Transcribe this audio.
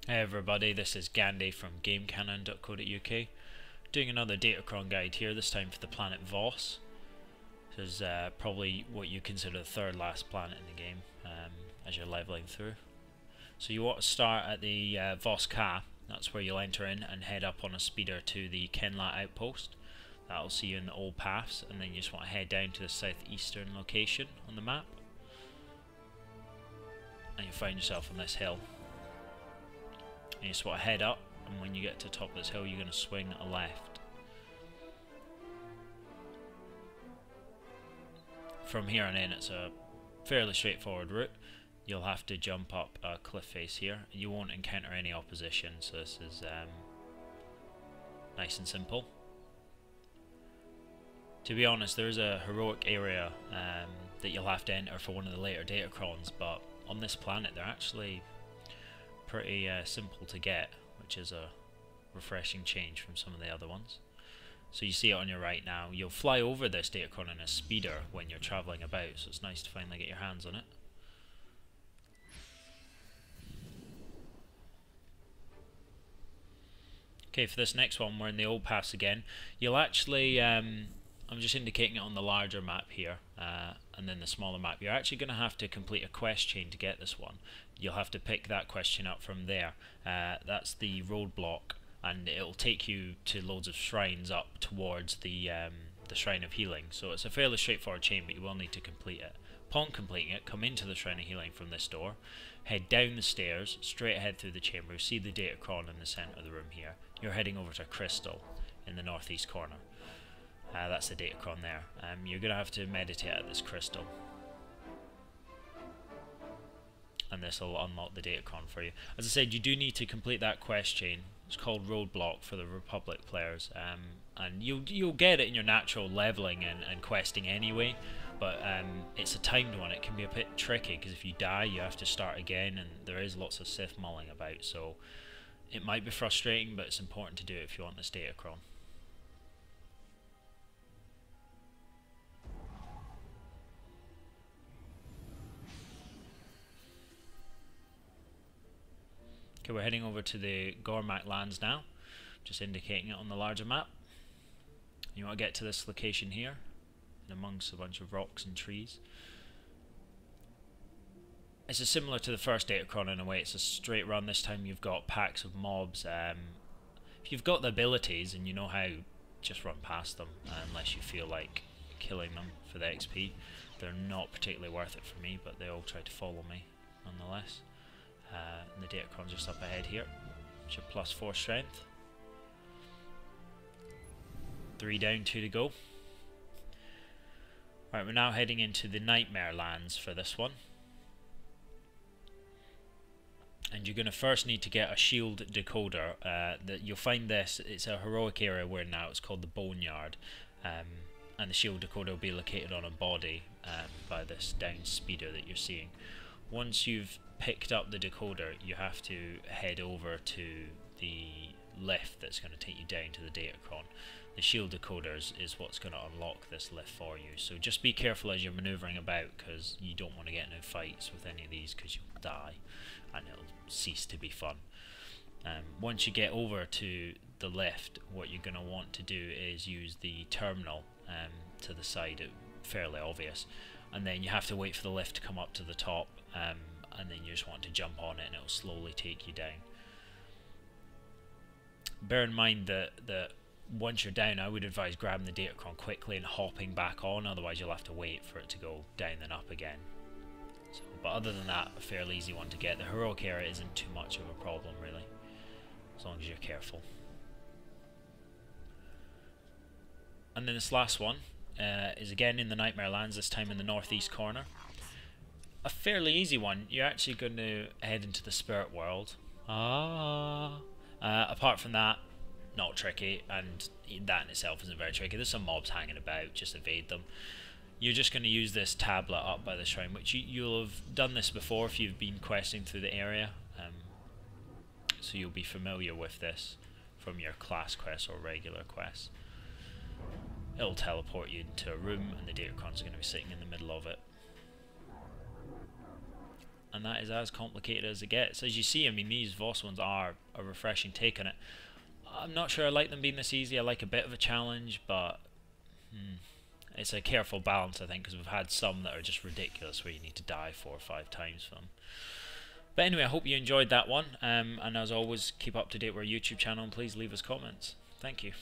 Hey everybody, this is Gandhi from GameCanon.co.uk doing another Datacron guide here, this time for the planet Voss. This is probably what you consider the third last planet in the game as you're leveling through. So you want to start at the Voss Ka, that's where you'll enter in and head up on a speeder to the Kenla outpost. That'll see you in the old paths, and then you just want to head down to the southeastern location on the map. And you'll find yourself on this hill. And you just want to head up, and when you get to the top of this hill you're going to swing a left. From here on in it's a fairly straightforward route. You'll have to jump up a cliff face here. You won't encounter any opposition, so this is nice and simple. To be honest, there is a heroic area that you'll have to enter for one of the later Datacrons, but on this planet they're actually pretty simple to get, which is a refreshing change from some of the other ones. So you see it on your right now. You'll fly over this Datacron in a speeder when you're travelling about, so it's nice to finally get your hands on it. Okay, for this next one we're in the old pass again. You'll actually, I'm just indicating it on the larger map here, and then the smaller map. You're actually going to have to complete a quest chain to get this one. You'll have to pick that question up from there. That's the roadblock, and it'll take you to loads of shrines up towards the Shrine of Healing. So it's a fairly straightforward chain, but you will need to complete it. Upon completing it, come into the Shrine of Healing from this door, head down the stairs, straight ahead through the chamber. See the Datacron in the centre of the room here. You're heading over to Crystal in the northeast corner. That's the Datacron there. You're going to have to meditate at this crystal, and this will unlock the Datacron for you. As I said, you do need to complete that quest chain. It's called Roadblock for the Republic players, and you'll get it in your natural leveling and questing anyway, but it's a timed one. It can be a bit tricky because if you die you have to start again, and there is lots of Sith mulling about, so it might be frustrating, but it's important to do it if you want this Datacron. Okay, we're heading over to the Gormak Lands now, just indicating it on the larger map. You want to get to this location here, amongst a bunch of rocks and trees. This is similar to the first Datacron in a way. It's a straight run. This time you've got packs of mobs. If you've got the abilities and you know how, just run past them, unless you feel like killing them for the XP. They're not particularly worth it for me, but they all try to follow me nonetheless. And the Datacron's just up ahead here, which are +4 strength. 3 down, 2 to go. Right, we're now heading into the Nightmare Lands for this one. And you're going to first need to get a shield decoder. That you'll find this, it's a heroic area where now it's called the Boneyard. And the shield decoder will be located on a body by this down speeder that you're seeing. Once you've picked up the decoder, you have to head over to the lift that's going to take you down to the Datacron. The shield decoders is what's going to unlock this lift for you, so just be careful as you're manoeuvring about, because you don't want to get into fights with any of these because you'll die and it'll cease to be fun. Once you get over to the lift, what you're going to want to do is use the terminal to the side, fairly obvious, and then you have to wait for the lift to come up to the top, and then you just want to jump on it and it'll slowly take you down. Bear in mind that once you're down, I would advise grabbing the Datacron quickly and hopping back on, otherwise you'll have to wait for it to go down and up again. So, but other than that, a fairly easy one to get. The heroic area isn't too much of a problem really, as long as you're careful. And then this last one is again in the Nightmare Lands, this time in the northeast corner. A fairly easy one. You're actually going to head into the spirit world. Apart from that, not tricky, and that in itself isn't very tricky. There's some mobs hanging about, just evade them. You're just going to use this tablet up by the shrine, which you'll have done this before if you've been questing through the area, so you'll be familiar with this from your class quests or regular quests. It'll teleport you into a room, and the Datacrons are going to be sitting in the middle of it. and that is as complicated as it gets. As you see, I mean, these Voss ones are a refreshing take on it. I'm not sure I like them being this easy. I like a bit of a challenge, but it's a careful balance, I think, because we've had some that are just ridiculous where you need to die 4 or 5 times for them. But anyway, I hope you enjoyed that one, and as always, keep up to date with our YouTube channel and please leave us comments. Thank you.